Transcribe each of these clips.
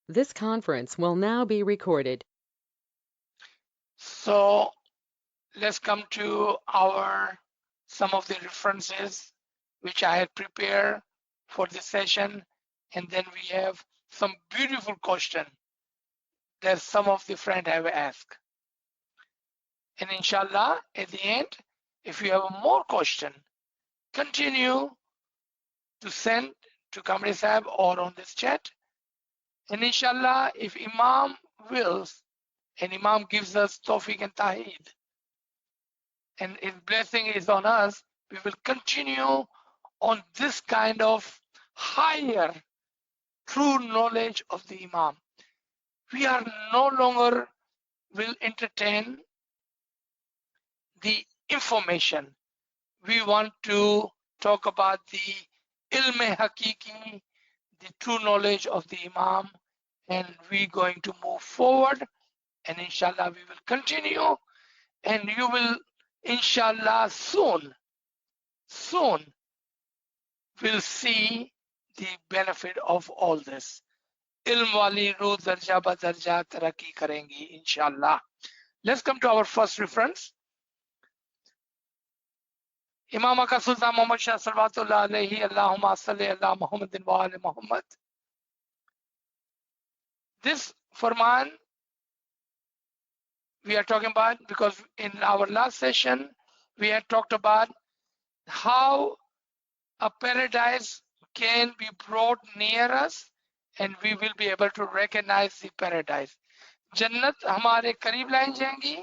This conference will now be recorded. So let's come to some of the references which I had prepared for this session, and then we have some beautiful question that some of the friends have asked. And inshallah, at the end, if you have more question, continue to send to Kamri Sahib or on this chat. And inshallah, if Imam wills and Imam gives us tawfiq and taheed, and his blessing is on us, we will continue on this kind of higher true knowledge of the Imam. We are no longer will entertain the information. We want to talk about the ilm hakiki, the true knowledge of the Imam, and we're going to move forward, and inshallah we will continue, and you will inshallah soon will see the benefit of all this. Ilm wali ruh darja ba darja taraqi karengi inshallah. Let's come to our first reference. Imam Aka Sultan Muhammad Shah Salawatullah alayhi Allahumma salli ala Muhammadin wa ala Muhammad. This Farman we are talking about because in our last session we had talked about how a paradise can be brought near us and we will be able to recognize the paradise. जन्नत हमारे करीब लाई जाएंगी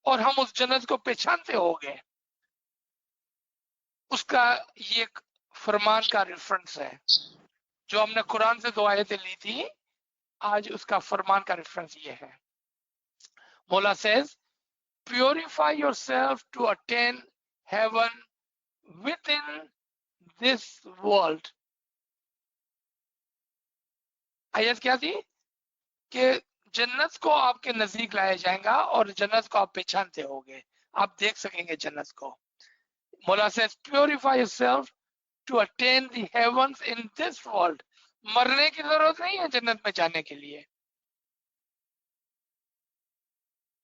और हम उस जन्नत को पहचानते होंगे. उसका ये फरमान का रेफरेंस है जो हमने कुरान से 2 आयतें ली थी. आज उसका फरमान का रेफरेंस ये है. Mola says, purify yourself to attain heaven within this world. आयत क्या थी कि जन्नत को आपके नजदीक लाया जाएगा और जन्नत को आप पहचानते होंगे, आप देख सकेंगे जन्नत को. Mola says, purify yourself to attain the heavens in this world. मरने की जरूरत नहीं है जन्नत में जाने के लिए.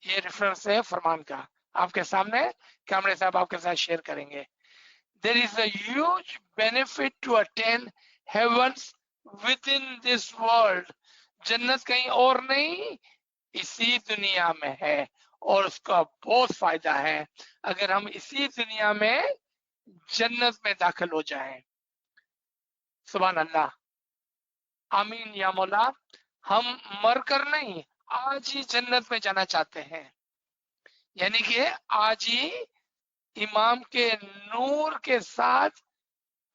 ये रेफरेंस है फरमान का. आपके सामने कामरे साहब आपके साथ शेयर करेंगे. There is a huge benefit to attain heavens within this world. जन्नत कहीं और नहीं, इसी दुनिया में है और उसका बहुत फायदा है अगर हम इसी दुनिया में जन्नत में दाखिल हो जाएं. सुभान अल्लाह, आमीन या मौला. हम मरकर नहीं, आज ही जन्नत में जाना चाहते हैं. यानी कि आज ही इमाम के नूर के साथ,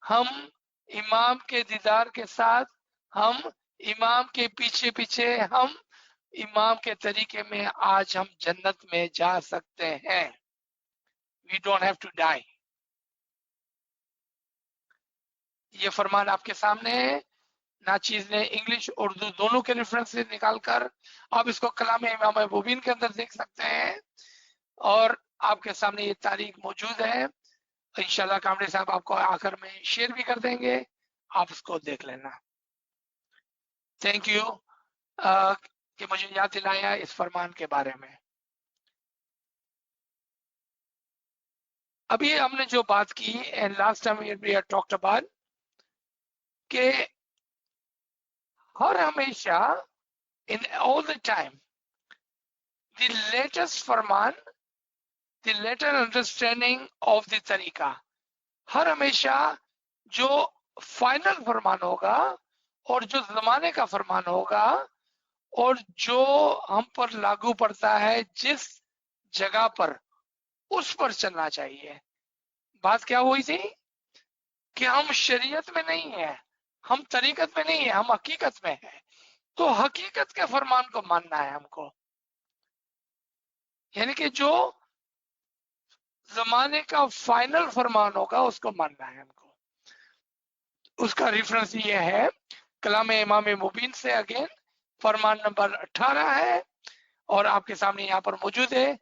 हम इमाम के दीदार के साथ, हम इमाम के पीछे पीछे, हम इमाम के तरीके में आज हम जन्नत में जा सकते हैं. We don't have to die. ये फरमान आपके सामने है. नाचीज ने इंग्लिश उर्दू दोनों के रेफरेंस से निकालकर आप इसको कलाम इमाम मुबीन के अंदर देख सकते हैं और आपके सामने ये तारीख मौजूद है. इंशाल्लाह कामरे साहब आपको आखिर में शेयर भी कर देंगे, आप उसको देख लेना. थैंक यू कि मुझे याद दिलाया इस फरमान के बारे में. अभी हमने जो बात की and last time we have talked about कि हर हमेशा in all the time the latest फरमान, the letter understanding of the तरीका, हर हमेशा जो फाइनल फरमान होगा और जो जमाने का फरमान होगा और जो हम पर लागू पड़ता है जिस जगह पर, उस पर चलना चाहिए. बात क्या हुई थी कि हम शरीयत में नहीं है, हम तरीकत में नहीं है, हम हकीकत में है. तो हकीकत के फरमान को मानना है हमको. यानी कि जो जमाने का फाइनल फरमान होगा उसको मानना है हमको. उसका रेफरेंस ये है कलाम इमाम मुबीन से. अगेन फरमान नंबर 18 है और आपके सामने यहाँ पर मौजूद है.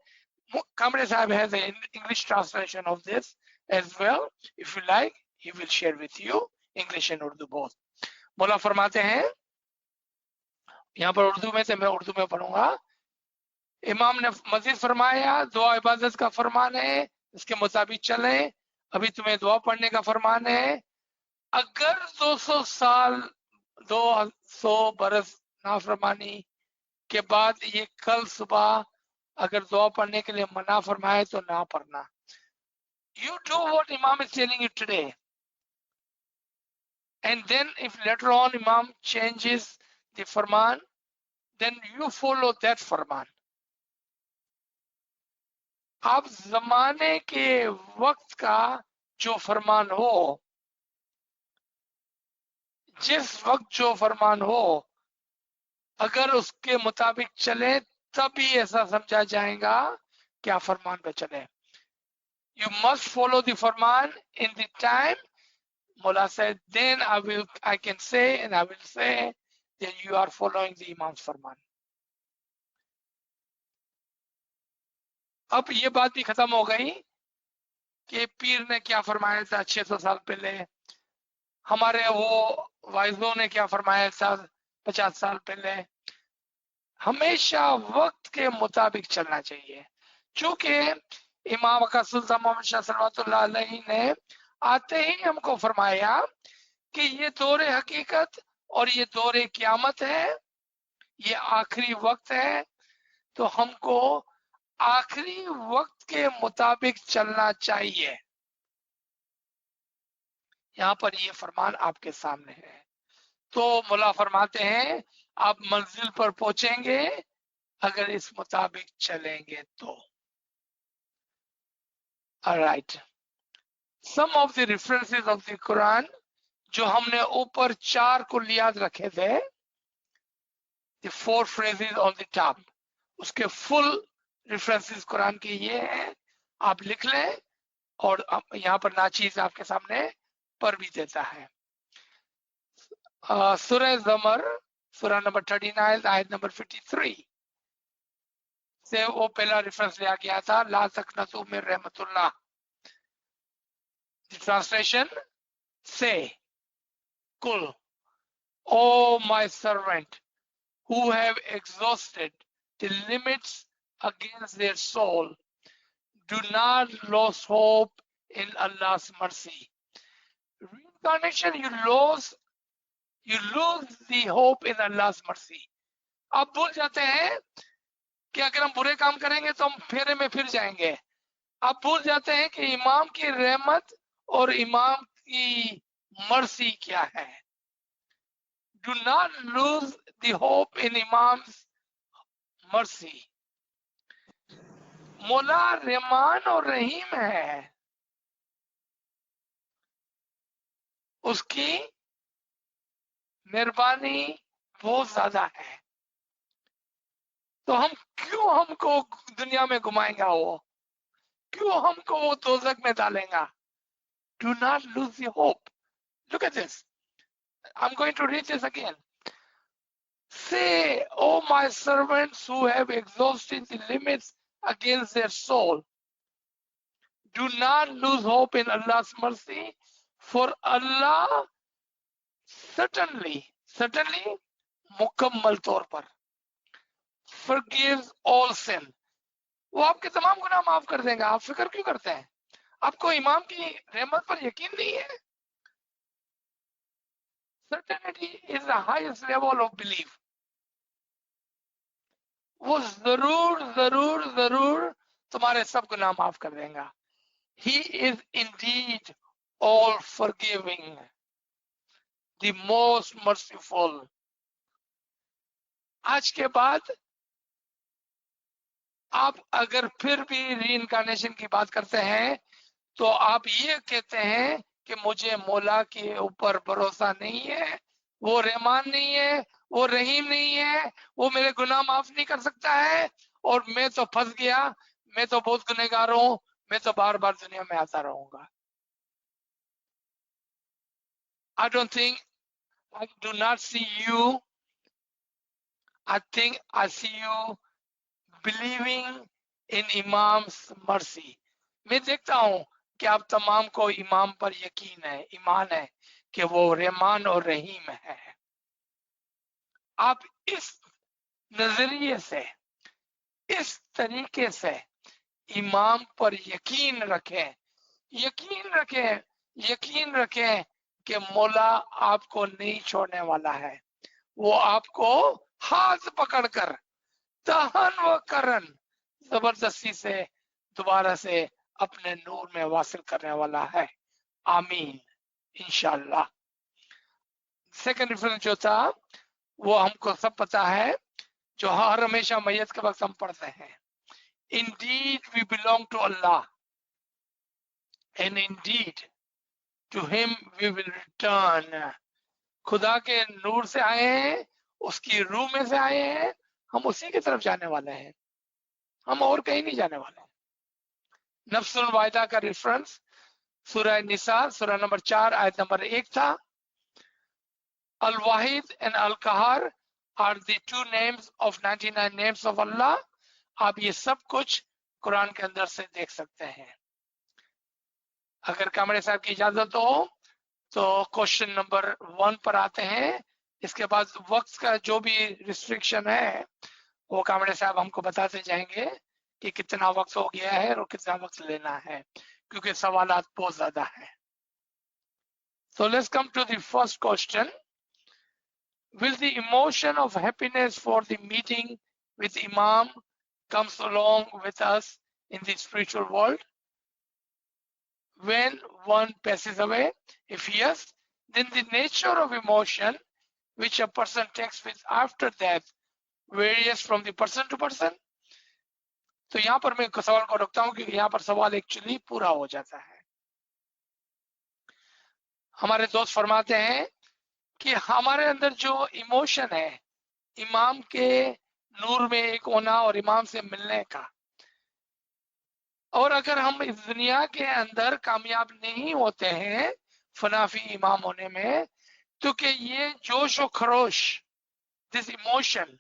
Kamre Sahib has an English translation of this as well. If you like, he will share with you English and Urdu both. मौला फरमाते हैं, यहाँ पर उर्दू में से मैं उर्दू में पढ़ूंगा। इमाम ने मजीद फरमाया, दुआ इबादत का फरमान है, इसके मुताबिक चले। अभी तुम्हें दुआ पढ़ने का फरमान है। अगर 200 साल 200 बरस नाफरमानी के बाद ये कल सुबह अगर दुआ पढ़ने के लिए मना फरमाए तो ना पढ़ना। You do what Imam is telling you today, and then if later on Imam changes the Farman, then you follow that फरमान। आप जमाने के वक्त का जो फरमान हो, जिस वक्त जो फरमान हो, अगर उसके मुताबिक चले तभी ऐसा समझा जाएगा क्या फरमान पे चले। You must follow the Farman in the time. Mullah said, then I can say and I will say that you are following the Imam's फरमान। अब ये बात भी खत्म हो गई कि पीर ने क्या फरमाया था 600 साल पहले, हमारे वो वाइजों ने क्या फरमाया था 50 साल पहले। हमेशा वक्त के मुताबिक चलना चाहिए। चूंकि इमाम का सुल्तान मोहम्मद शाह सल्लल्लाहु अलैहि ने आते ही हमको फरमाया कि ये दौरे हकीकत और ये दौरे क़यामत है, ये आखिरी वक्त है, तो हमको आखिरी वक्त के मुताबिक चलना चाहिए। यहाँ पर ये फरमान आपके सामने है। तो मुल्ला फरमाते हैं आप मंजिल पर पहुंचेंगे अगर इस मुताबिक चलेंगे तो। Alright, some of the references of the Quran, जो हमने ऊपर 4 कुलियात रखे थे, the 4 phrases on the top, उसके फुल रेफरेंसेस कुरान के ये हैं, आप लिख लें। और यहाँ पर नाचीज आपके सामने पर भी देता है। सूरह ज़मर, सूरह नंबर 39 आयत नंबर 53 से वो पहला रेफरेंस लिया गया था, ला तकनतू मिन रहमतुल्लाह। ट्रांसलेशन से कुल, oh my servant who have exhausted the limits against their soul, do not lose hope in Allah's mercy. Reincarnation, you lose the hope in Allah's mercy. आप भूल जाते हैं कि अगर हम बुरे काम करेंगे तो हम फेरे में फिर जाएंगे। आप भूल जाते हैं कि इमाम की रहमत और इमाम की मर्सी क्या है। Do not lose the hope in Imam's mercy. मौला रहमान और रहीम है, उसकी मेहरबानी बहुत ज्यादा है। तो हम क्यों हमको दुनिया में घुमाएगा वो, क्यों हमको वो दोज़ख में डालेगा। Do not lose the hope. Look at this. I'm going to read this again. Say, O my servants who have exhausted the limits against their soul, do not lose hope in Allah's mercy, for Allah certainly मुकम्मल तौर पर forgives all sin. वो आपके तमाम गुनाह माफ कर देगा। आप फिक्र क्यों करते हैं? आपको इमाम की रहमत पर यकीन नहीं है? Certainty is the highest level of belief. वो जरूर तुम्हारे सब गुनाह माफ कर देगा। He is indeed all forgiving, the most merciful. आज के बाद आप अगर फिर भी रीइंकार्नेशन की बात करते हैं तो आप ये कहते हैं कि मुझे मौला के ऊपर भरोसा नहीं है, वो रहमान नहीं है, वो रहीम नहीं है, वो मेरे गुनाह माफ नहीं कर सकता है, और मैं तो फंस गया, मैं तो बहुत गुनहगार हूं, मैं तो बार बार दुनिया में आता रहूंगा। I don't think, I do not see you, I think I see you believing in Imam's mercy. मैं देखता हूं कि आप तमाम को इमाम पर यकीन है, ईमान है कि वो रहमान और रहीम है। आप इस नजरिए से, इस तरीके से इमाम पर यकीन रखें, यकीन रखें, यकीन रखें कि मौला आपको नहीं छोड़ने वाला है। वो आपको हाथ पकड़कर तहन व करन जबरदस्ती से दोबारा से अपने नूर में वासिल करने वाला है। आमीन इंशाल्लाह। सेकंड रेफरेंस जो था वो हमको सब पता है, जो हर हमेशा मैयत के वक्त हम पढ़ते हैं। Indeed we belong to Allah and indeed to him we will return। खुदा के नूर से आए हैं, उसकी रूह में से आए हैं, हम उसी की तरफ जाने वाले हैं, हम और कहीं नहीं जाने वाले। नफ्सुल वाहिदा का रेफरेंस सूरह निसा सूरह नंबर 4 आयत नंबर 1 था। अल वाहिद एंड अल कहर are the two names of 99 names of Allah. आप ये सब कुछ कुरान के अंदर से देख सकते हैं। अगर कामरे साहब की इजाजत हो तो क्वेश्चन नंबर 1 पर आते हैं। इसके बाद वक्त का जो भी रिस्ट्रिक्शन है वो कामरे साहब हमको बताते जाएंगे कि कितना वक्त हो गया है और कितना वक्त लेना है, क्योंकि सवालात बहुत ज्यादा है। So let's come to the first question. Will the emotion of happiness for the meeting with Imam comes along with us in the spiritual world when one passes away? If yes, then the nature of emotion which a person takes with after death varies from the person to person. तो यहाँ पर मैं सवाल को रखता हूँ क्योंकि यहाँ पर सवाल एक्चुअली पूरा हो जाता है। हमारे दोस्त फरमाते हैं कि हमारे अंदर जो इमोशन है इमाम के नूर में एक होना और इमाम से मिलने का, और अगर हम इस दुनिया के अंदर कामयाब नहीं होते हैं फनाफी इमाम होने में, तो कि ये जोश और खरोश, this emotion,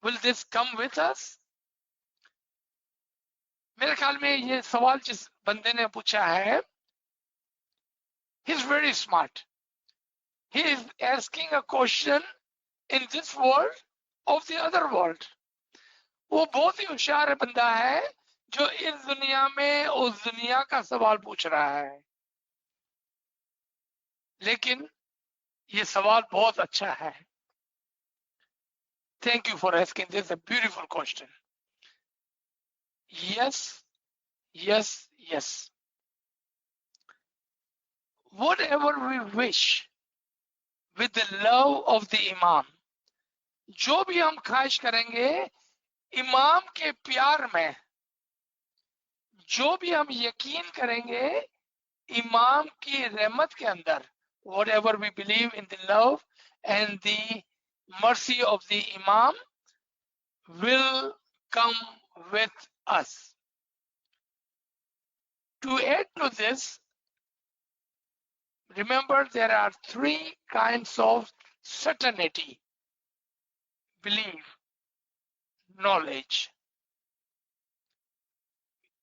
will this come with us? मेरे ख्याल में ये सवाल जिस बंदे ने पूछा है, he is very smart. He is asking a question in this world of the other world. वो बहुत ही होशियार बंदा है जो इस दुनिया में उस दुनिया का सवाल पूछ रहा है। लेकिन ये सवाल बहुत अच्छा है। Thank you for asking this a beautiful question. Yes, yes, yes. Whatever we wish with the love of the Imam, जो भी हम ख्वाहिश करेंगे इमाम के प्यार में, जो भी हम यकीन करेंगे इमाम की रहमत के अंदर, whatever we believe in the love and the mercy of the Imam will come with us. To add to this, remember there are 3 kinds of certainty: belief, knowledge.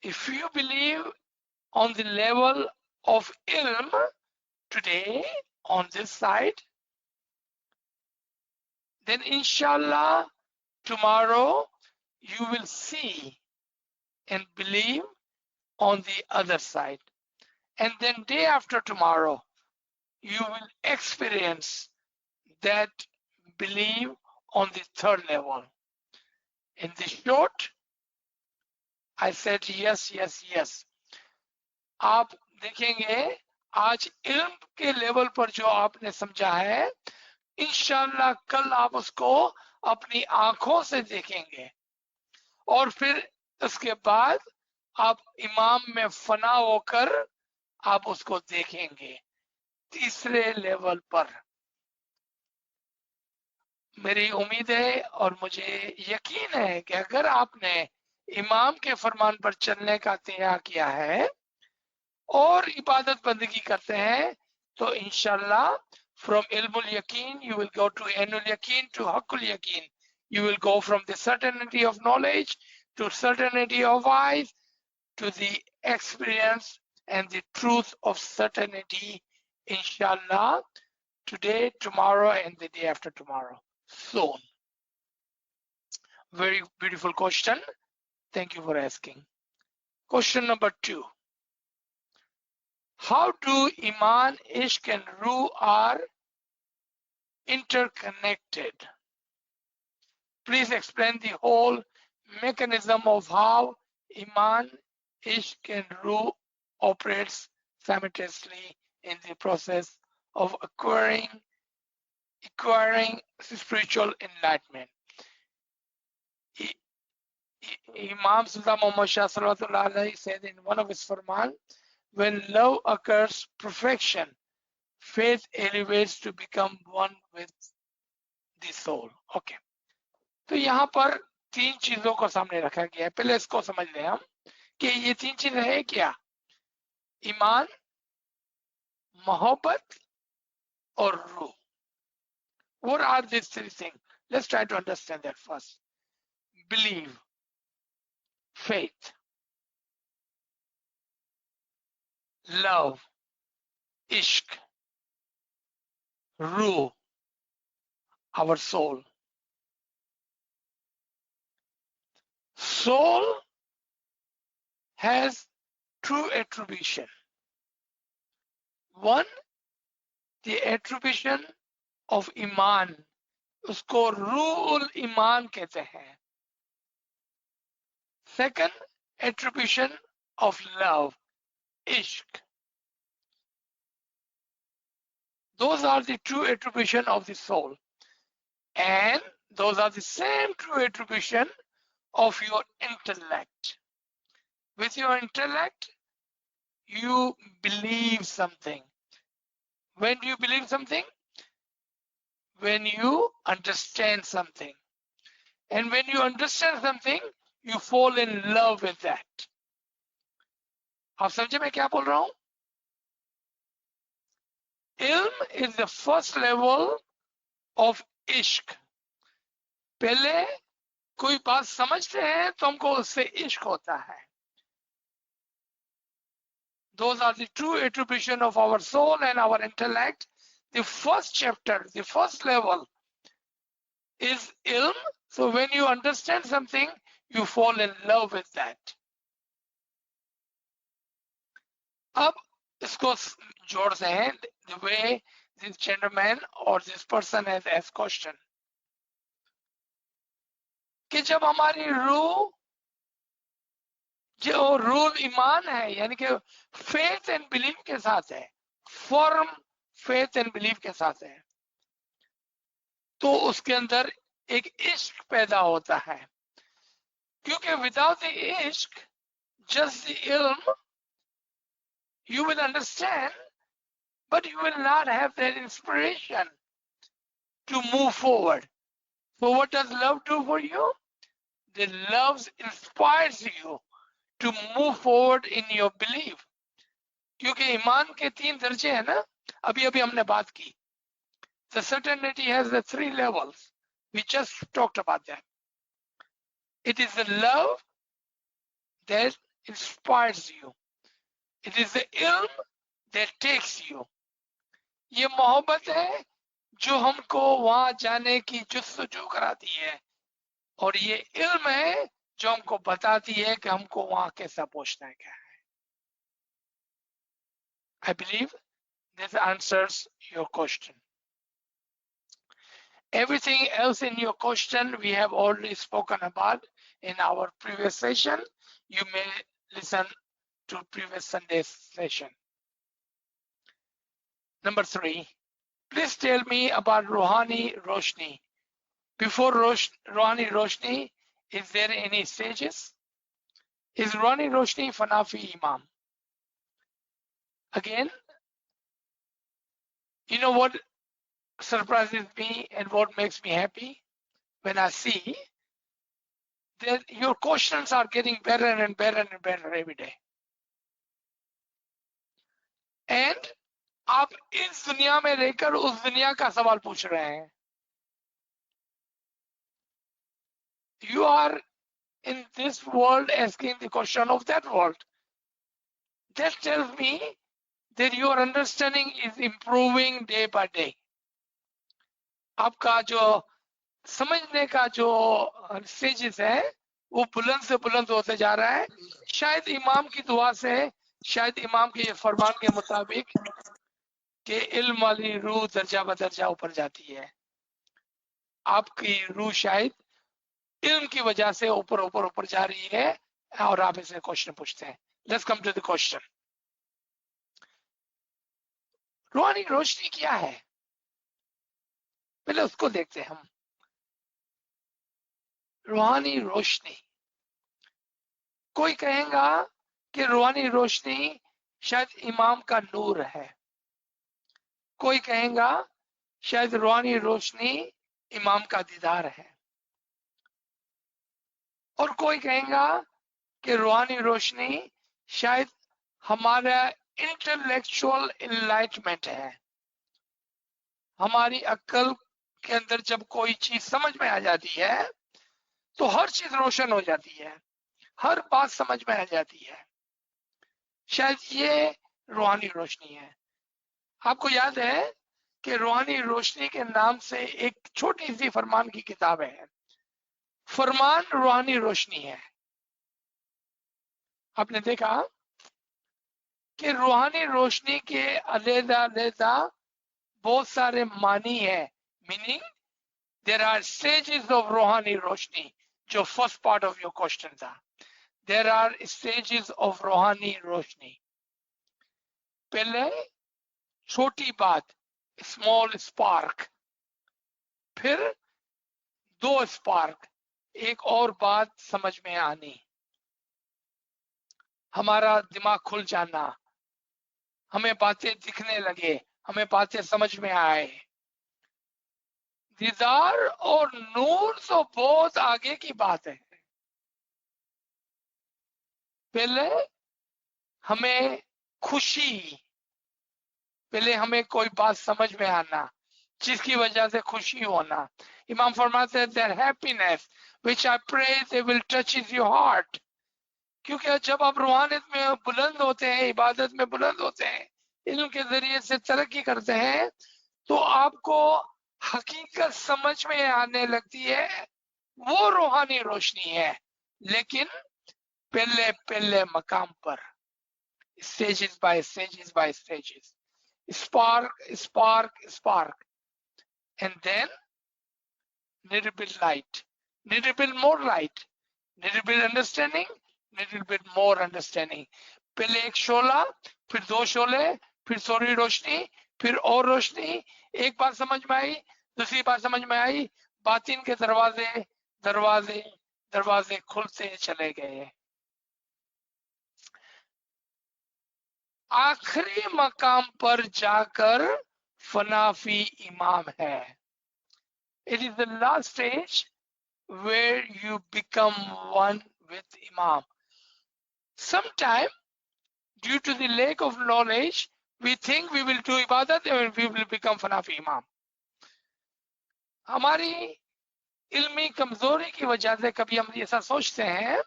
If you believe on the level of ilm today on this side, then inshallah tomorrow you will see and believe on the other side, and then day after tomorrow you will experience that belief on the 3rd level. In the short, I said yes, yes, yes. आप देखेंगे आज इल्म के level पर जो आपने समझा है, इंशाल्लाह कल आप उसको अपनी आंखों से देखेंगे, और फिर उसके बाद आप इमाम में फना होकर आप उसको देखेंगे 3रे लेवल पर। मेरी उम्मीद है और मुझे यकीन है कि अगर आपने इमाम के फरमान पर चलने का तय किया है और इबादत बंदगी करते हैं, तो इंशाल्लाह from ilmul yaqeen you will go to ainul yaqeen to haqqul yaqeen. You will go from the certainty of knowledge to certainty of eyes to the experience and the truth of certainty, inshallah, today, tomorrow, and the day after tomorrow, soon. Very beautiful question. Thank you for asking. Question number 2. How do Iman, Ishq and Ruh are interconnected? Please explain the whole mechanism of how Iman, Ishq and Ruh operates simultaneously in the process of acquiring spiritual enlightenment. Imam Sultan Muhammad Shah Salawatullah Alayhi said in one of his farman, when love occurs, perfection, faith elevates to become one with the soul. Okay. तो यहाँ पर 3 चीजों को सामने रखा गया है. पहले इसको समझ लें हम कि ये 3 चीजें है क्या? ईमान, मोहब्बत और रूह. What are these 3 things? Let's try to understand that first. Believe, faith, love, ishq, ruh, our soul. Soul has 2 attribution. One, the attribution of iman, उसको रूहुल ईमान कहते हैं. Second, attribution of love, ishq. Those are the 2 attribution of the soul, and those are the same 2 attribution of your intellect. With your intellect, you believe something. When do you believe something? When you understand something. And when you understand something, you fall in love with that. आप समझे मैं क्या बोल रहा हूं? Ilm is the first level of ishq. पहले कोई बात समझते हैं तो हमको उससे इश्क होता है. Those are the 2 attribution of our soul and our intellect. The first chapter, the first level is ilm. So when you understand something, you fall in love with that. अब इसको जोड़ से हैं, the way this gentleman or this person has asked question. कि जब हमारी रूह जो रूल ईमान है, यानी कि फेथ एंड बिलीफ के साथ है, फर्म फेथ एंड बिलीफ के साथ है, तो उसके अंदर एक इश्क पैदा होता है. क्योंकि विदाउट द इश्क, जस्ट द इल्म, you will understand, but you will not have that inspiration to move forward. So what does love do for you? The love inspires you to move forward in your belief. क्योंकि ईमान के 3 दर्जे हैं ना, अभी हमने बात की. The certainty has the 3 levels. We just talked about that. It is the love that inspires you. It is the ilm that takes you. ये मोहब्बत है जो हमको वहां जाने की जुस्तजू कराती है, और ये इल्म है जो हमको बताती है कि हमको वहां कैसा पहुंचना है, क्या है. I believe this answers your question. Everything else in your question we have already spoken about in our previous session. You may listen to previous Sunday's session. Number 3, please tell me about Rohani Roshni. Before Rohani Roshni, is there any stages? Is Rohani Roshni Fanafi Imam? Again, you know what surprises me and what makes me happy? When I see that your questions are getting better and better and better every day. And आप इस दुनिया में रहकर उस दुनिया का सवाल पूछ रहे हैं. You are in this world asking the question of that world. That tells me that your understanding is improving day by day. आपका जो समझने का जो स्टेजेस है वो बुलंद से बुलंद होते जा रहा है। शायद इमाम की दुआ से, शायद इमाम के फरमान के मुताबिक कि इल्म वाली रूह दर्जा बदर्जा ऊपर जाती है। आपकी रूह शायद इल्म की वजह से ऊपर ऊपर ऊपर जा रही है और आप इसे क्वेश्चन पूछते हैं। Let's come to the question. रूहानी रोशनी क्या है, पहले उसको देखते हैं हम। रूहानी रोशनी, कोई कहेगा कि रूहानी रोशनी शायद इमाम का नूर है, कोई कहेगा शायद रूहानी रोशनी इमाम का दीदार है, और कोई कहेगा कि रूहानी रोशनी शायद हमारा इंटेलेक्चुअल इनलाइटमेंट है। हमारी अक्ल के अंदर जब कोई चीज समझ में आ जाती है तो हर चीज रोशन हो जाती है, हर बात समझ में आ जाती है। शायद ये रूहानी रोशनी है। आपको याद है कि रूहानी रोशनी के नाम से एक छोटी सी फरमान की किताब है। फरमान रूहानी रोशनी है। आपने देखा कि रूहानी रोशनी के अलग-अलग बहुत सारे मानी है, meaning there are stages of रूहानी रोशनी, जो first part of your question था। देयर आर स्टेजेस ऑफ रूहानी रोशनी। पहले छोटी बात, स्मॉल स्पार्क, फिर दो स्पार्क, एक और बात समझ में आनी, हमारा दिमाग खुल जाना, हमें बातें दिखने लगे, हमें बातें समझ में आए। दीदार और नूर तो बहुत आगे की बात है। पहले हमें खुशी, पहले हमें कोई बात समझ में आना जिसकी वजह से खुशी होना। इमाम फरमाते हैं that happiness which I pray they will touches your heart. क्योंकि जब आप रूहानियत में बुलंद होते हैं, इबादत में बुलंद होते हैं, इल्म के जरिए से तरक्की करते हैं, तो आपको हकीकत समझ में आने लगती है। वो रूहानी रोशनी है, लेकिन पहले पहले मकाम पर, stages by stages by stages, spark, spark, spark, and then little bit light, little bit more light, little bit understanding, little bit more understanding. पहले एक शोला, फिर दो शोले, फिर थोड़ी रोशनी, फिर और रोशनी। एक बात समझ में आई, दूसरी बात समझ में आई, बातिन के दरवाजे दरवाजे दरवाजे खुलते चले गए। आखिरी मकाम पर जाकर फनाफी इमाम है। It is the last stage where you become one with Imam. Sometime, due to the lack of knowledge, we think we will do ibadat and we will become Fanafi Imam. हमारी इल्मी कमजोरी की वजह से कभी हम ऐसा सोचते हैं,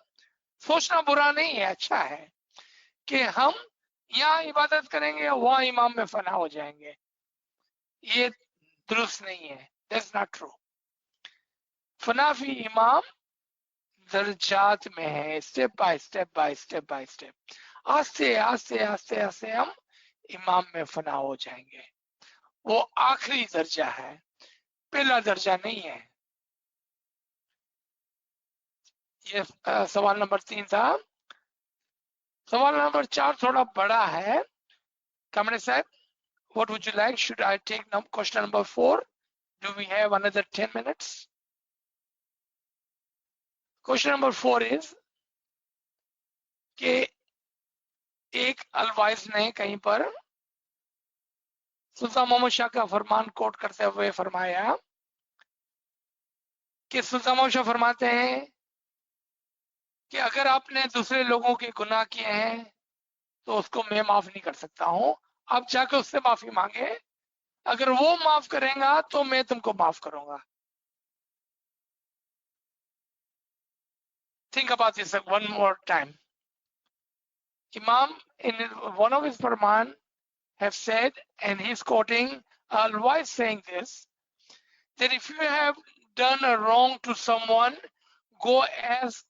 सोचना बुरा नहीं है, अच्छा है, कि हम यहाँ इबादत करेंगे वहां इमाम में फना हो जाएंगे। ये दुरुस्त नहीं है, that's not true. फनाफी इमाम दर्जात में है, step by step by step by step, आस्ते आस्ते आस्ते आस्ते हम इमाम में फना हो जाएंगे। वो आखिरी दर्जा है, पहला दर्जा नहीं है। ये सवाल नंबर 3 था। सवाल नंबर 4 थोड़ा बड़ा है। कामरे साहब, what would you like? Should I take question number 4? Do we have another 10 minutes? Question number 4 is कि एक अलवाइज ने कहीं पर सुल्तान मोहम्मद शाह का फरमान कोट करते हुए फरमाया कि सुल्तान मोहम्मद शाह फरमाते हैं कि अगर आपने दूसरे लोगों के गुनाह किए हैं तो उसको मैं माफ नहीं कर सकता हूं, आप जाकर उससे माफी मांगे, अगर वो माफ करेगा तो मैं तुमको माफ करूंगा। Think about this one more time. Imam in one of his Farman have said, and he's quoting Al-Wais saying this, that if you have done a wrong to someone, go ask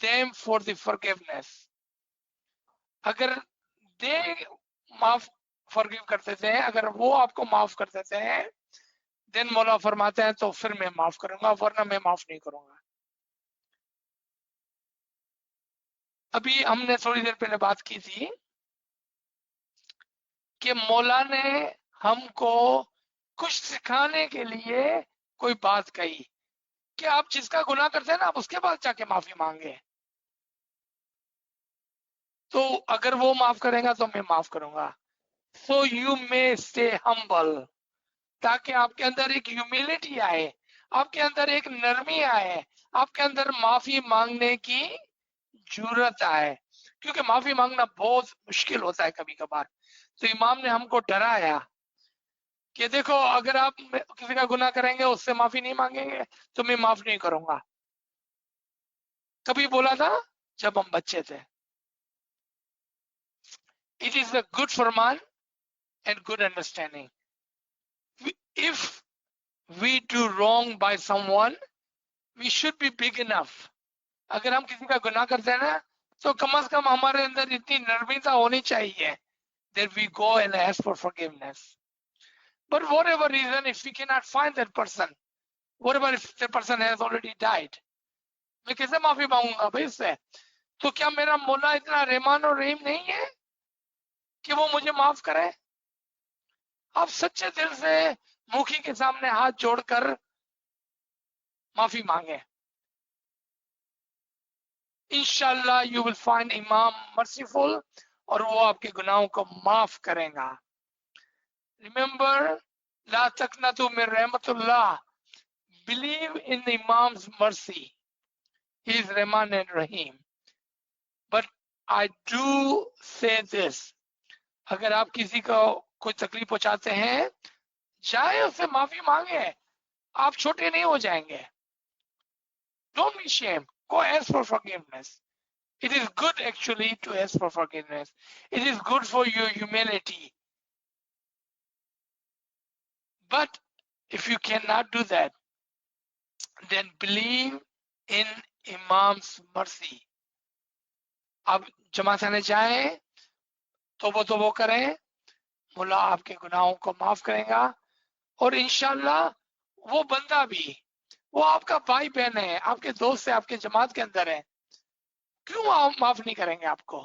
them for the forgiveness. अगर दे माफ forgive कर देते हैं, अगर वो आपको माफ कर देते हैं, देन मौला फरमाते हैं तो फिर मैं माफ करूंगा, वरना मैं माफ नहीं करूंगा। अभी हमने थोड़ी देर पहले बात की थी कि मौला ने हमको कुछ सिखाने के लिए कोई बात कही कि आप जिसका गुनाह करते हैं ना, आप उसके बाद जाके माफी मांगे। तो अगर वो माफ करेगा तो मैं माफ करूंगा। So you may stay humble, ताकि आपके अंदर एक ह्यूमिलिटी आए, आपके अंदर एक नरमी आए, आपके अंदर माफी मांगने की जरूरत आए, क्योंकि माफी मांगना बहुत मुश्किल होता है कभी कभार। तो इमाम ने हमको डराया कि देखो, अगर आप किसी का गुनाह करेंगे, उससे माफी नहीं मांगेंगे, तो मैं माफ नहीं करूंगा। कभी बोला था जब हम बच्चे थे। It is a good Farman and good understanding. If we do wrong by someone, we should be big enough. अगर हम किसी का गुनाह करते हैं ना, तो कम से कम हमारे अंदर इतनी नरमीता होनी चाहिए that we go and ask for forgiveness. But whatever reason, if we cannot find that person, whatever if the person has already died, मैं कैसे माफी मांगूंगा भाई उससे? तो क्या मेरा मौला इतना रहमान और रहीम नहीं है कि वो मुझे माफ करे? आप सच्चे दिल से मुखी के सामने हाथ जोड़कर माफी मांगे, इंशाल्लाह यू विल फाइंड इमाम मर्सीफुल, और वो आपके गुनाहों को माफ करेगा। रिमेंबर, ला तकनतु मिन रहमतुल्लाह, believe in the imams mercy, he is Rahman and Rahim. But I do से दिस, अगर आप किसी को कोई तकलीफ पहुंचाते हैं, जाए उससे माफी मांगे, आप छोटे नहीं हो जाएंगे। Don't be shame, go ask for forgiveness. It is good actually to ask for forgiveness. It is good for your humility. But if you cannot do that, then believe in Imam's mercy. अब जमात आने जाए, तोबो करें, मुल्ला आपके गुनाहों को माफ करेगा, और इंशाल्लाह वो बंदा भी, वो आपका भाई बहन है, आपके दोस्त है, आपके जमात के अंदर है, क्यों माफ नहीं करेंगे आपको?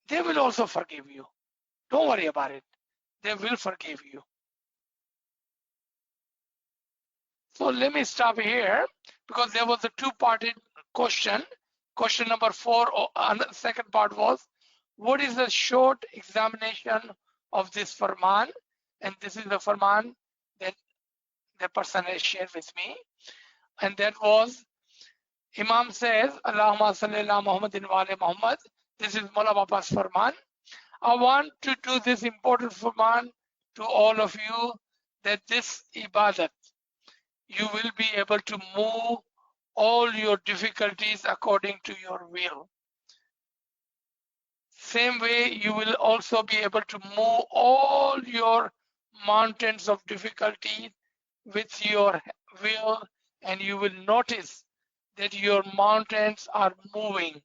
They will also forgive you. Don't worry about it. They will forgive you. So let me stop here, because there was a two-parted question. Question number 4, second part was, what is the short examination of this farman? And this is the farman that the person has shared with me. And that was, Imam says, Allahumma salli ala Muhammadin wa ala Muhammad. This is Mullah Baba's farman. I want to do this important farman to all of you, that this ibadat, you will be able to move all your difficulties according to your will. Same way, you will also be able to move all your mountains of difficulty with your will, and you will notice that your mountains are moving.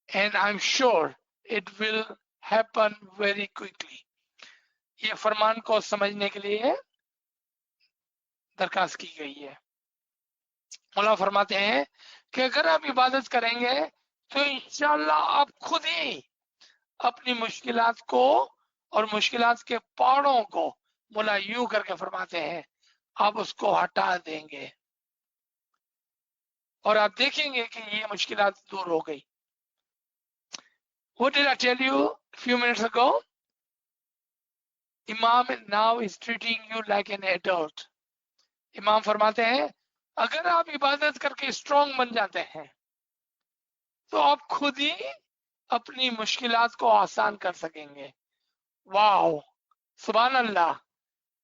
And I'm sure it will happen very quickly. ये फरमान को समझने के लिए दरखास्त की गई है। मौला फरमाते हैं कि अगर आप इबादत करेंगे तो इंशाल्लाह आप खुद ही अपनी मुश्किलात को और मुश्किलात के पहाड़ों को, मौला यूं करके फरमाते हैं, आप उसको हटा देंगे और आप देखेंगे कि ये मुश्किलात दूर हो गई। What did I tell you a few minutes ago? Imam now is treating you like an adult. इमाम फरमाते हैं, अगर आप इबादत करके स्ट्रॉन्ग बन जाते हैं, तो आप खुद ही अपनी मुश्किलात को आसान कर सकेंगे। वाह, सुभान अल्लाह,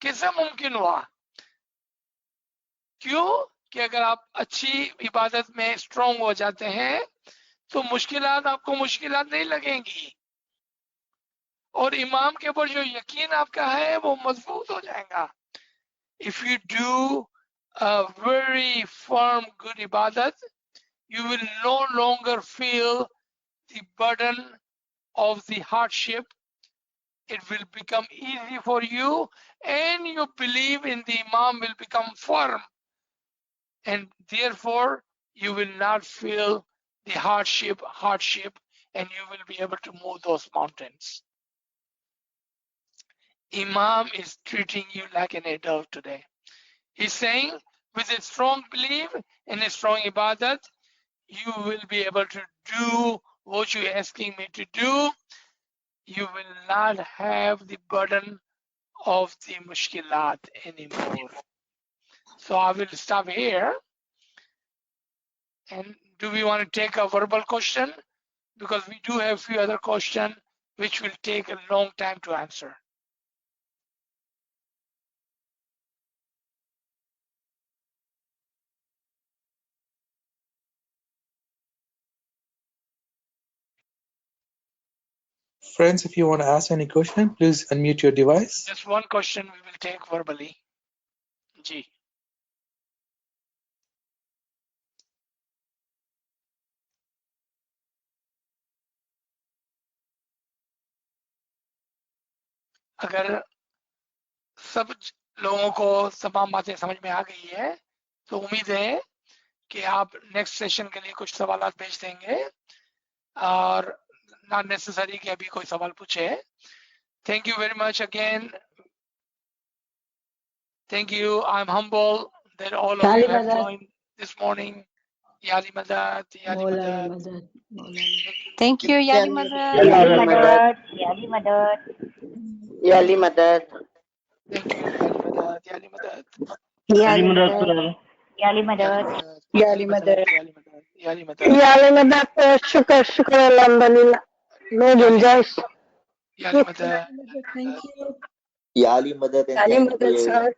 कैसे मुमकिन हुआ? क्यों? कि अगर आप अच्छी इबादत में स्ट्रॉन्ग हो जाते हैं, तो मुश्किलात आपको मुश्किलात नहीं लगेंगी, और इमाम के ऊपर जो यकीन आपका है वो मजबूत हो जाएगा। If you do a very firm, good ibadat, you will no longer feel the burden of the hardship. It will become easy for you, and your belief in the Imam will become firm, and therefore you will not feel the hardship, and you will be able to move those mountains. Imam is treating you like an adult today. He's saying, with a strong belief and a strong ibadat, you will be able to do what you're asking me to do. You will not have the burden of the mushkilat anymore. So I will stop here. And do we want to take a verbal question? Because we do have a few other questions which will take a long time to answer. Friends, if you want to ask any question, please unmute your device. Just one question we will take verbally. Ji. अगर सब लोगों को तमाम बातें समझ में आ गई है तो उम्मीद है कि आप नेक्स्ट सेशन के लिए कुछ सवाल भेज देंगे और नॉट नेसेसरी कि अभी कोई सवाल पूछे. Thank you very much again. Thank you. I'm humble that all of you have joined this morning. Yali Madad, Yali Madad. Thank you, Yali Mother. Yali Madad. Yali Madad. Yali Madad. Thank you, Yali Madad, Yali Madad. Yali Madad. Yali Madad. Yali Madad, Yali Madad, Yali Madad. Yali Madad. Shukr, alhamdulillah. No gunjaish. Yali Madad. Thank you. Yali Madad and Yali thank Madad, you. sir.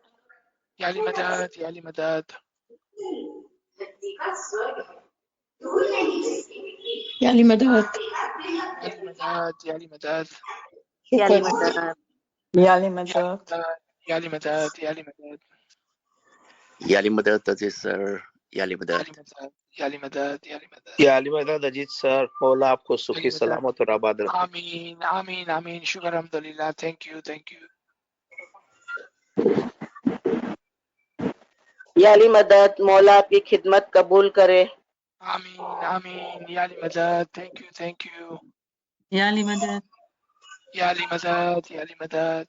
Yali Madad, Yali Madad. Yali Madad. Yali Madad, Yali Madad. Yali Madad. Yali Madad. Yali Madad, Yali Madad. Yali Madad, Aziz sir. Yali Madad. Yali Madad, Yali Madad. याली मदद Ajit sir, मौला आपको सुखी सलामत और आबाद रखे. Ameen, Ameen, Ameen. Shukr, alhamdulillah. Thank you, thank you. याली मदद मौला आपकी खिदमत कबूल करे. Ameen, Ameen. Yali Madad. Thank you, thank you. Yali Madad. Yali Madad, Yali Madad.